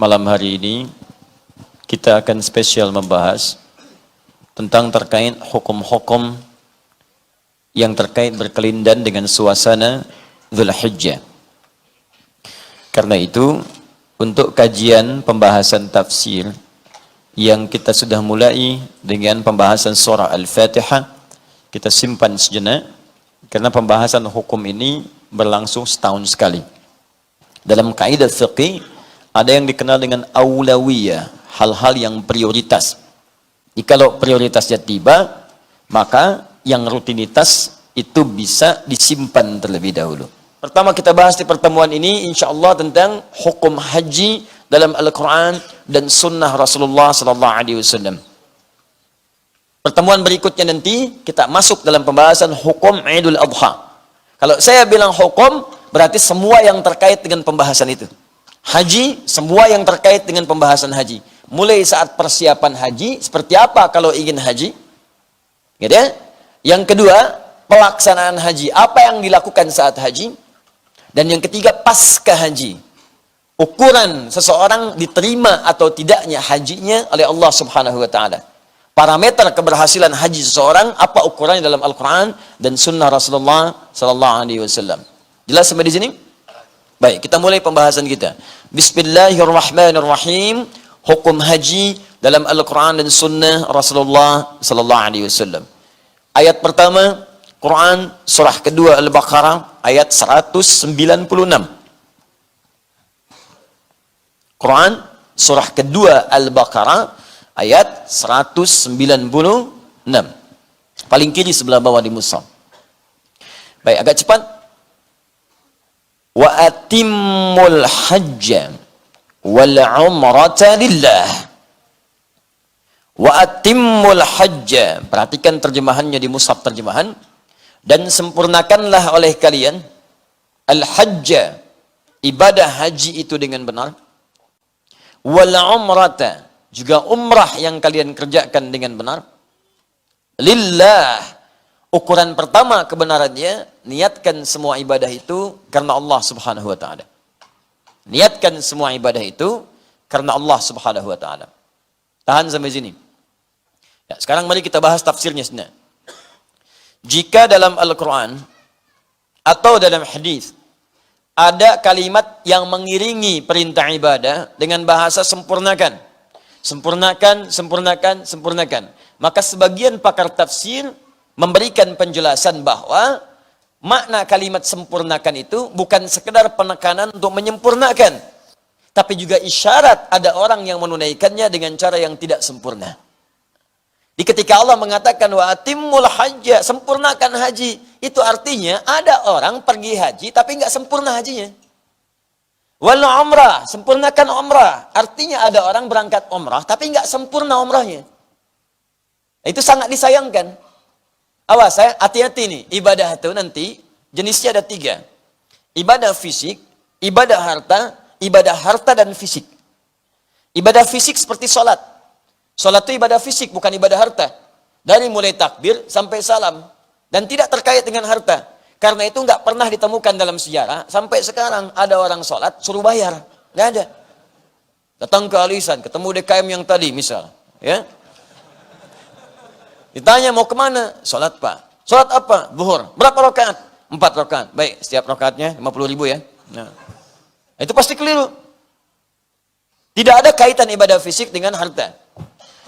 Malam hari ini kita akan spesial membahas tentang terkait hukum-hukum yang terkait berkelindan dengan suasana Dzulhijjah. Karena itu, untuk kajian pembahasan tafsir yang kita sudah mulai dengan pembahasan surah Al-Fatihah, kita simpan sejenak karena pembahasan hukum ini berlangsung setahun sekali. Dalam kaidah fiqih ada yang dikenal dengan aulawiyah, hal-hal yang prioritas. Jikalau prioritasnya tiba, maka yang rutinitas itu bisa disimpan terlebih dahulu. Pertama kita bahas di pertemuan ini insyaallah tentang hukum haji dalam Al-Quran dan sunnah Rasulullah SAW. Pertemuan berikutnya nanti kita masuk dalam pembahasan hukum Idul Adha. Kalau saya bilang hukum, berarti semua yang terkait dengan pembahasan itu. Haji, semua yang terkait dengan pembahasan haji. Mulai saat persiapan haji, seperti apa kalau ingin haji? Gitu ya? Yang kedua, pelaksanaan haji. Apa yang dilakukan saat haji? Dan yang ketiga, pasca haji. Ukuran seseorang diterima atau tidaknya hajinya oleh Allah Subhanahu wa Ta'ala. Parameter keberhasilan haji seseorang, apa ukurannya dalam Al-Quran dan sunnah Rasulullah SAW. Jelas sampai di sini? Baik, kita mulai pembahasan kita. Bismillahirrahmanirrahim. Hukum haji dalam Al-Quran dan sunnah Rasulullah SAW. Ayat pertama, Quran surah kedua Al-Baqarah ayat 196. Quran surah kedua Al-Baqarah ayat 196. Paling kiri sebelah bawah di mushaf. Baik, agak cepat. Wa atimmul hajja wal umrata lillah. Wa atimmul hajja. Perhatikan terjemahannya di mushaf terjemahan. Dan sempurnakanlah oleh kalian al-hajja, ibadah haji itu dengan benar. Wal umrata, juga umrah yang kalian kerjakan dengan benar. Lillah. Ukuran pertama kebenarannya, niatkan semua ibadah itu karena Allah Subhanahu wa Ta'ala. Niatkan semua ibadah itu karena Allah Subhanahu wa Ta'ala. Tahan sampai sini. Ya, sekarang mari kita bahas tafsirnya sebenarnya. Jika dalam Al-Quran atau dalam hadis ada kalimat yang mengiringi perintah ibadah dengan bahasa sempurnakan. Sempurnakan, sempurnakan, sempurnakan. Maka sebagian pakar tafsir memberikan penjelasan bahwa makna kalimat sempurnakan itu bukan sekedar penekanan untuk menyempurnakan, tapi juga isyarat ada orang yang menunaikannya dengan cara yang tidak sempurna. Di ketika Allah mengatakan wa atimmul hajja, sempurnakan haji, itu artinya ada orang pergi haji tapi nggak sempurna hajinya. Wal umrah, sempurnakan umrah, artinya ada orang berangkat umrah tapi nggak sempurna umrahnya. Itu sangat disayangkan. Awas, hati-hati nih, ibadah itu nanti jenisnya ada 3. Ibadah fisik, ibadah harta dan fisik. Ibadah fisik seperti sholat. Sholat itu ibadah fisik, bukan ibadah harta. Dari mulai takbir sampai salam. Dan tidak terkait dengan harta. Karena itu nggak pernah ditemukan dalam sejarah, sampai sekarang ada orang sholat, suruh bayar. Nggak ada. Datang ke alisan, ketemu DKM yang tadi misal. Ya. Ditanya mau kemana? Sholat pak. Sholat apa? Zuhur. Berapa rakaat? 4 rakaat. Baik, setiap rakaatnya 50.000 ya. Nah, itu pasti keliru. Tidak ada kaitan ibadah fisik dengan harta.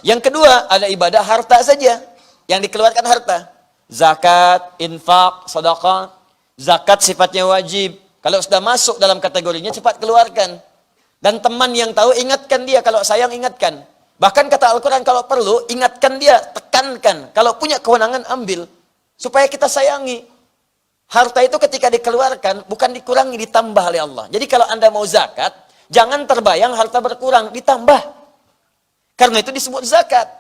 Yang kedua, ada ibadah harta saja. Yang dikeluarkan harta. Zakat, infak, sedekah. Zakat sifatnya wajib. Kalau sudah masuk dalam kategorinya, cepat keluarkan. Dan teman yang tahu, ingatkan dia. Kalau sayang, ingatkan. Bahkan kata Al-Quran, kalau perlu, ingatkan dia, tekankan. Kalau punya kewenangan, ambil. Supaya kita sayangi. Harta itu ketika dikeluarkan, bukan dikurangi, ditambah oleh Allah. Jadi kalau Anda mau zakat, jangan terbayang harta berkurang, ditambah. Karena itu disebut zakat.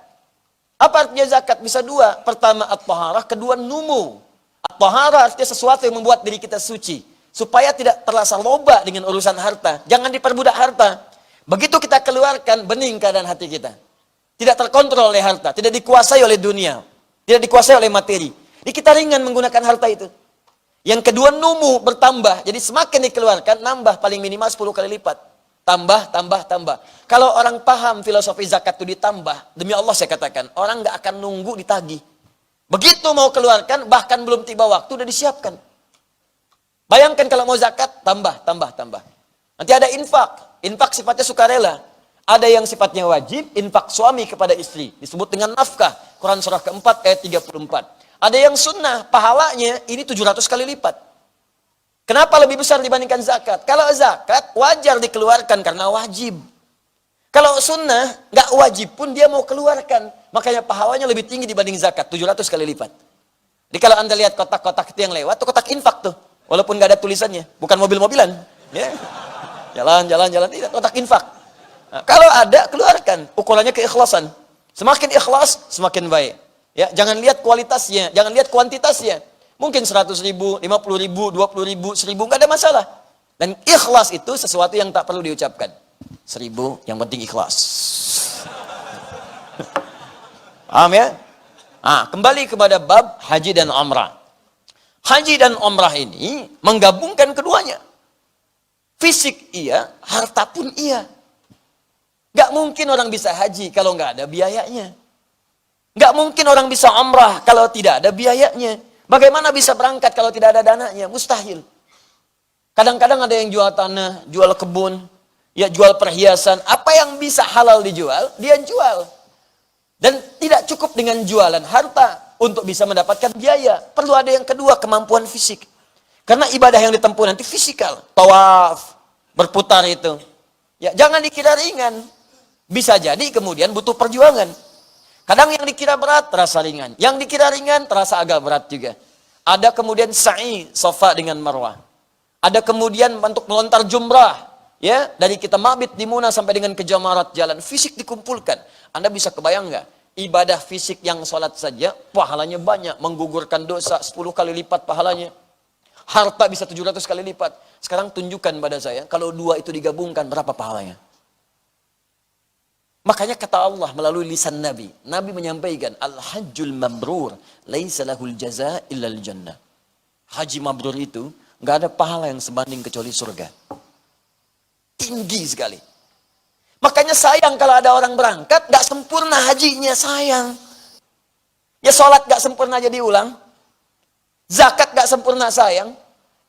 Apa artinya zakat? Bisa 2. Pertama, at-taharah. Kedua, numu. At-taharah artinya sesuatu yang membuat diri kita suci. Supaya tidak terasa loba dengan urusan harta. Jangan diperbudak harta. Begitu kita keluarkan, bening keadaan hati kita. Tidak terkontrol oleh harta, tidak dikuasai oleh dunia, tidak dikuasai oleh materi. Jadi kita ringan menggunakan harta itu. Yang kedua, numu, bertambah. Jadi semakin dikeluarkan, nambah paling minimal 10 kali lipat. Tambah, tambah, tambah. Kalau orang paham filosofi zakat itu ditambah, demi Allah saya katakan, orang nggak akan nunggu ditagih. Begitu mau keluarkan, bahkan belum tiba waktu, udah disiapkan. Bayangkan kalau mau zakat, tambah, tambah, tambah. Nanti ada infak. Infak sifatnya sukarela. Ada yang sifatnya wajib, infak suami kepada istri. Disebut dengan nafkah. Quran surah keempat ayat 34. Ada yang sunnah, pahalanya ini 700 kali lipat. Kenapa lebih besar dibandingkan zakat? Kalau zakat, wajar dikeluarkan karena wajib. Kalau sunnah, nggak wajib pun dia mau keluarkan. Makanya pahalanya lebih tinggi dibanding zakat, 700 kali lipat. Jadi kalau Anda lihat kotak-kotak itu yang lewat, itu kotak infak tuh. Walaupun nggak ada tulisannya, bukan mobil-mobilan. Ya. Jalan, tidak, kotak infak. Nah, kalau ada, keluarkan. Ukurannya keikhlasan. Semakin ikhlas, semakin baik. Ya, jangan lihat kualitasnya, jangan lihat kuantitasnya. Mungkin 100 ribu, 50 ribu, 20 ribu, 1000, nggak ada masalah. Dan ikhlas itu sesuatu yang tak perlu diucapkan. 1000, yang penting ikhlas. Paham ya? Nah, kembali kepada bab haji dan umrah. Haji dan umrah ini menggabungkan keduanya. Fisik iya, harta pun iya. Gak mungkin orang bisa haji kalau nggak ada biayanya. Gak mungkin orang bisa umrah kalau tidak ada biayanya. Bagaimana bisa berangkat kalau tidak ada dananya? Mustahil. Kadang-kadang ada yang jual tanah, jual kebun, ya jual perhiasan. Apa yang bisa halal dijual, dia jual. Dan tidak cukup dengan jualan harta untuk bisa mendapatkan biaya. Perlu ada yang kedua, kemampuan fisik. Karena ibadah yang ditempuh nanti fisikal. Tawaf, berputar itu. Ya, jangan dikira ringan. Bisa jadi kemudian butuh perjuangan. Kadang yang dikira berat, terasa ringan. Yang dikira ringan, terasa agak berat juga. Ada kemudian sa'i, Safa dengan Marwah. Ada kemudian untuk melontar jumrah. Ya, dari kita mabit di Muna sampai dengan ke Jamarat jalan. Fisik dikumpulkan. Anda bisa kebayang nggak? Ibadah fisik yang sholat saja, pahalanya banyak. Menggugurkan dosa 10 kali lipat pahalanya. Harta bisa 700 kali lipat. Sekarang tunjukkan pada saya, kalau dua itu digabungkan, berapa pahalanya? Makanya kata Allah melalui lisan Nabi. Nabi menyampaikan, Al-hajjul mabrur, laisa lahul jaza illal jannah. Haji mabrur itu, nggak ada pahala yang sebanding kecuali surga. Tinggi sekali. Makanya sayang kalau ada orang berangkat, gak sempurna hajinya, sayang. Ya sholat gak sempurna jadi ulang. Zakat gak sempurna, sayang.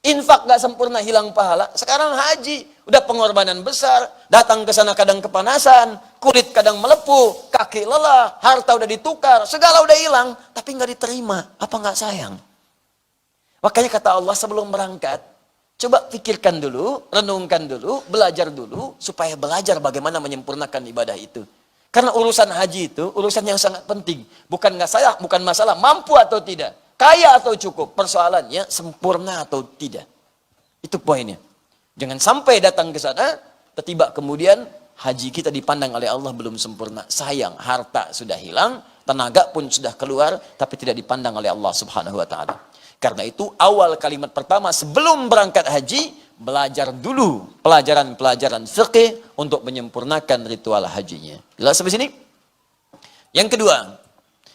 Infak gak sempurna, hilang pahala. Sekarang haji, udah pengorbanan besar. Datang ke sana kadang kepanasan, kulit kadang melepuh, kaki lelah, harta udah ditukar, segala udah hilang. Tapi gak diterima, apa gak sayang? Makanya kata Allah sebelum berangkat, coba pikirkan dulu, renungkan dulu, belajar dulu, supaya belajar bagaimana menyempurnakan ibadah itu. Karena urusan haji itu, urusan yang sangat penting. Bukan masalah mampu atau tidak, kaya atau cukup. Persoalannya sempurna atau tidak. Itu poinnya. Jangan sampai datang ke sana, tiba kemudian haji kita dipandang oleh Allah belum sempurna. Sayang, harta sudah hilang, tenaga pun sudah keluar, tapi tidak dipandang oleh Allah Subhanahu wa Ta'ala. Karena itu awal kalimat pertama sebelum berangkat haji, belajar dulu pelajaran-pelajaran fiqih untuk menyempurnakan ritual hajinya. Jelas sampai sini? Yang kedua,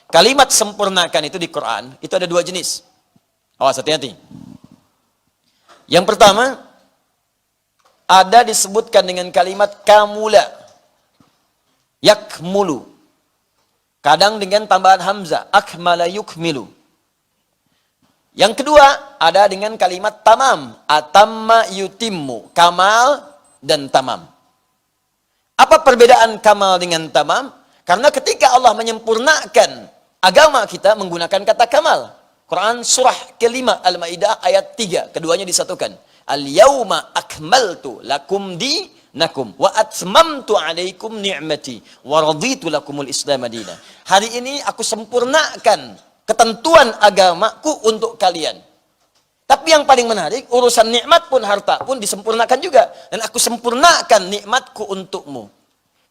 kalimat sempurnakan itu di Quran, itu ada dua jenis. Awas, hati-hati. Yang pertama, ada disebutkan dengan kalimat kamula, yakmulu. Kadang dengan tambahan hamzah, akmala yukmilu. Yang kedua, ada dengan kalimat tamam, atamma yutimmu, kamal dan tamam. Apa perbedaan kamal dengan tamam? Karena ketika Allah menyempurnakan agama kita menggunakan kata kamal. Quran surah kelima Al-Maidah ayat 3, keduanya disatukan. Al-yawma akmaltu lakum dinakum wa atmamtu alaikum ni'mati wa raditu lakumul islam madina. Hari ini aku sempurnakan ketentuan agamaku untuk kalian. Tapi yang paling menarik, urusan nikmat pun, harta pun disempurnakan juga. Dan aku sempurnakan nikmatku untukmu.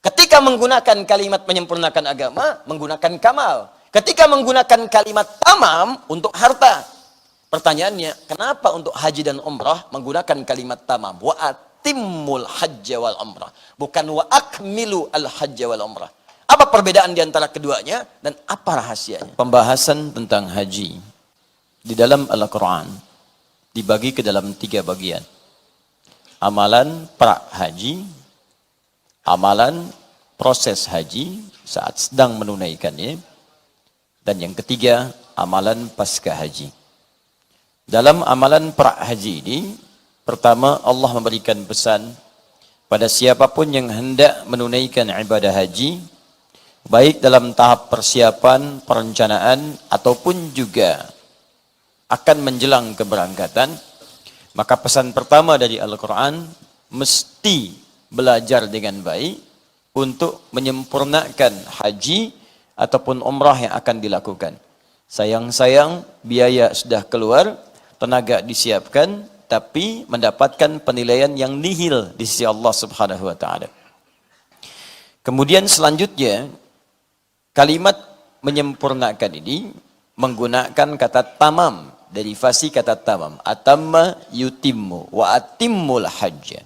Ketika menggunakan kalimat menyempurnakan agama, menggunakan kamal. Ketika menggunakan kalimat tamam untuk harta. Pertanyaannya, kenapa untuk haji dan umrah menggunakan kalimat tamam? Wa atimmul hajja wal umrah. Bukan wa akmilu al hajja wal umrah. Apa perbedaan di antara keduanya dan apa rahasianya? Pembahasan tentang haji di dalam Al-Quran dibagi ke dalam 3 bagian. Amalan pra haji, amalan proses haji saat sedang menunaikannya. Dan yang ketiga, amalan pasca haji. Dalam amalan pra-haji ini, pertama Allah memberikan pesan pada siapapun yang hendak menunaikan ibadah haji, baik dalam tahap persiapan, perencanaan, ataupun juga akan menjelang keberangkatan, maka pesan pertama dari Al-Quran, mesti belajar dengan baik untuk menyempurnakan haji ataupun umrah yang akan dilakukan. Sayang-sayang biaya sudah keluar, tenaga disiapkan, tapi mendapatkan penilaian yang nihil di sisi Allah Subhanahu wa taala. Kemudian selanjutnya, kalimat menyempurnakan ini menggunakan kata tamam, derivasi kata tamam, atamma yutimmu wa atimmul hajj.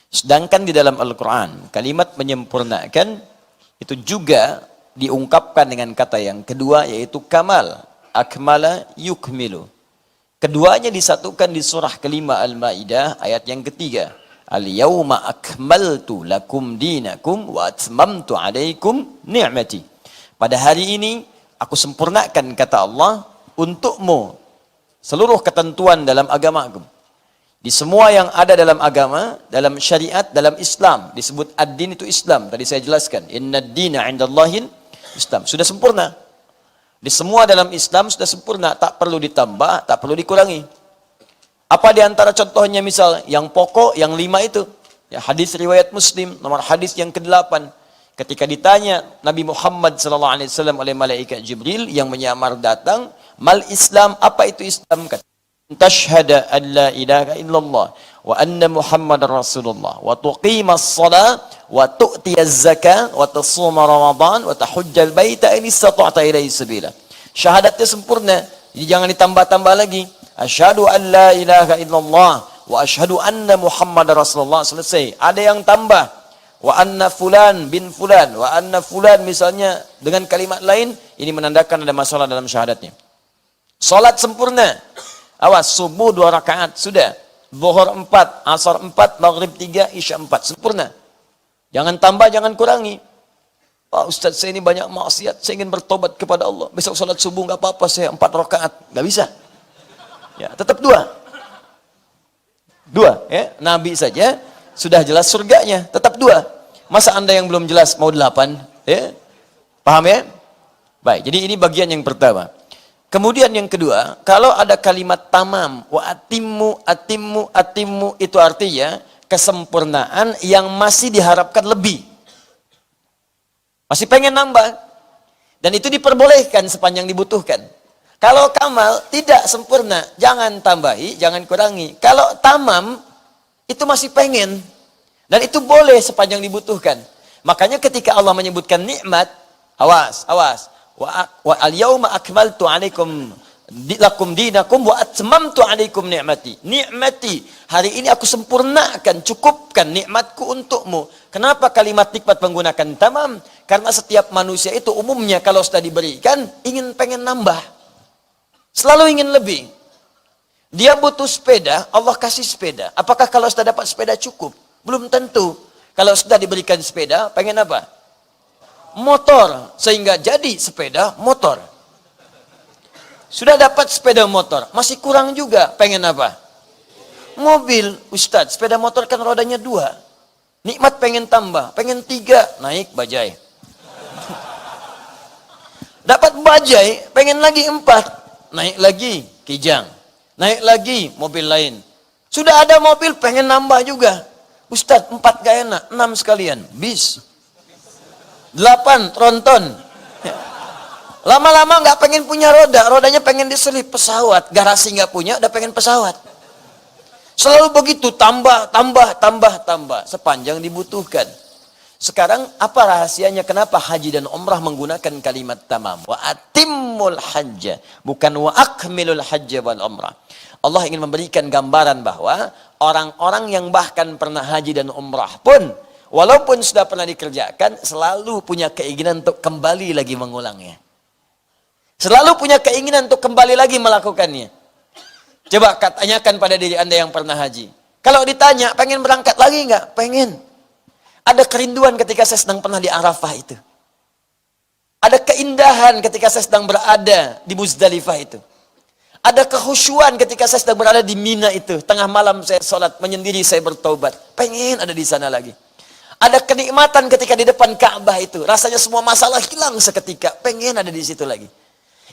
Sedangkan di dalam Al-Quran, kalimat menyempurnakan itu juga diungkapkan dengan kata yang kedua, yaitu kamal, akmala yukmilu. Keduanya disatukan di surah kelima Al-Ma'idah ayat yang ketiga. Al-yawma akmaltu lakum dinakum wa atmamtu alaikum ni'mati. Pada hari ini aku sempurnakan, kata Allah, untukmu seluruh ketentuan dalam agamaku. Di semua yang ada dalam agama, dalam syariat, dalam Islam, disebut ad-din itu Islam. Tadi saya jelaskan, inna ad-dina 'indallahin Islam. Sudah sempurna. Di semua dalam Islam sudah sempurna, tak perlu ditambah, tak perlu dikurangi. Apa di antara contohnya, misal yang pokok, yang 5 itu? Ya, hadis riwayat Muslim, nomor hadis yang ke-8. Ketika ditanya Nabi Muhammad SAW oleh malaikat Jibril yang menyamar datang, mal Islam, apa itu Islam? Kata, tashhada an la ilaha illallah wa anna Muhammadar Rasulullah wa tuqimas shalah wa tu'tiyaz zakah wa tasuma Ramadan wa tahujjal baita in istata'ta ilaihi sabila. Syahadatnya sempurna, jadi jangan ditambah-tambah lagi. Asyhadu an la ilaha illallah wa asyhadu anna Muhammadar Rasulullah, selesai. Ada yang tambah, wa anna fulan bin fulan, wa anna fulan misalnya dengan kalimat lain, ini menandakan ada masalah dalam syahadatnya. Salat sempurna. Awas, subuh 2 rakaat, sudah. Zuhur 4, asar 4, maghrib 3, isya 4, sempurna. Jangan tambah, jangan kurangi. Pak Ustaz, saya ini banyak maksiat, saya ingin bertobat kepada Allah. Besok salat subuh nggak apa-apa, saya 4 rakaat, nggak bisa. Ya, tetap 2. 2, ya. Nabi saja sudah jelas surganya, tetap 2. Masa Anda yang belum jelas mau 8? Ya? Paham ya? Baik, jadi ini bagian yang pertama. Kemudian yang kedua, kalau ada kalimat tamam, wa atimmu, atimmu, atimmu, itu artinya kesempurnaan yang masih diharapkan lebih. Masih pengen nambah. Dan itu diperbolehkan sepanjang dibutuhkan. Kalau kamal tidak sempurna, jangan tambahi, jangan kurangi. Kalau tamam, itu masih pengen. Dan itu boleh sepanjang dibutuhkan. Makanya ketika Allah menyebutkan nikmat, awas, awas. Wa al-yawma akmaltu alaikum lakum dinakum wa atmamtu alaikum ni'mati. Ni'mati, hari ini aku sempurnakan, cukupkan nikmatku untukmu. Kenapa kalimat nikmat menggunakan tamam? Karena setiap manusia itu umumnya kalau sudah diberikan, pengen nambah. Selalu ingin lebih. Dia butuh sepeda, Allah kasih sepeda. Apakah kalau sudah dapat sepeda cukup? Belum tentu. Kalau sudah diberikan sepeda, pengen apa? Motor, sehingga jadi sepeda motor. Sudah dapat sepeda motor, masih kurang juga, pengen apa? Mobil. Ustadz, sepeda motor kan rodanya 2. Nikmat pengen tambah, pengen 3, naik bajai. Dapat bajai, pengen lagi 4, naik lagi kijang, naik lagi mobil lain. Sudah ada mobil, pengen nambah juga. Ustadz, 4 gak enak, 6 sekalian, bis. 8 tronton. Lama-lama nggak pengen punya roda, rodanya pengen diselip pesawat. Garasi nggak punya, udah pengen pesawat. Selalu begitu, tambah, sepanjang dibutuhkan. Sekarang apa rahasianya? Kenapa haji dan umrah menggunakan kalimat tamam? Wa atimmul hajja, bukan wa akmilul hajja wal umrah. Allah ingin memberikan gambaran bahwa orang-orang yang bahkan pernah haji dan umrah pun, walaupun sudah pernah dikerjakan, selalu punya keinginan untuk kembali lagi mengulangnya. Selalu punya keinginan untuk kembali lagi melakukannya. Coba tanyakan pada diri Anda yang pernah haji. Kalau ditanya, pengen berangkat lagi nggak? Pengen. Ada kerinduan ketika saya sedang pernah di Arafah itu. Ada keindahan ketika saya sedang berada di Muzdalifah itu. Ada kekhusyuan ketika saya sedang berada di Mina itu. Tengah malam saya sholat, menyendiri saya bertaubat. Pengen ada di sana lagi. Ada kenikmatan ketika di depan Ka'bah itu. Rasanya semua masalah hilang seketika. Pengen ada di situ lagi.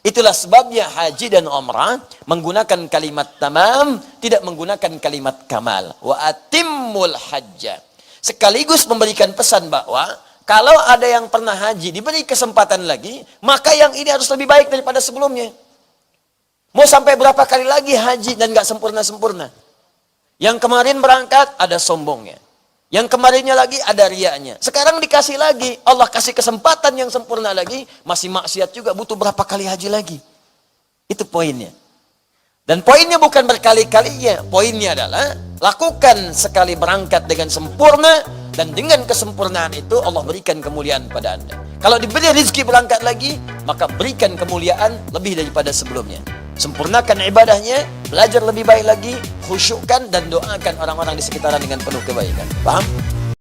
Itulah sebabnya haji dan umrah menggunakan kalimat tamam, tidak menggunakan kalimat kamal. Wa atimmul hajja. Sekaligus memberikan pesan bahwa kalau ada yang pernah haji diberi kesempatan lagi, maka yang ini harus lebih baik daripada sebelumnya. Mau sampai berapa kali lagi haji dan gak sempurna-sempurna. Yang kemarin berangkat ada sombongnya. Yang kemarinnya lagi ada riaknya. Sekarang dikasih lagi, Allah kasih kesempatan yang sempurna lagi, masih maksiat juga, butuh berapa kali haji lagi. Itu poinnya. Dan poinnya bukan berkali-kalinya, poinnya adalah lakukan sekali berangkat dengan sempurna, dan dengan kesempurnaan itu Allah berikan kemuliaan pada Anda. Kalau diberi rezeki berangkat lagi, maka berikan kemuliaan lebih daripada sebelumnya. Sempurnakan ibadahnya, belajar lebih baik lagi, khusyukkan dan doakan orang-orang di sekitaran dengan penuh kebaikan. Paham?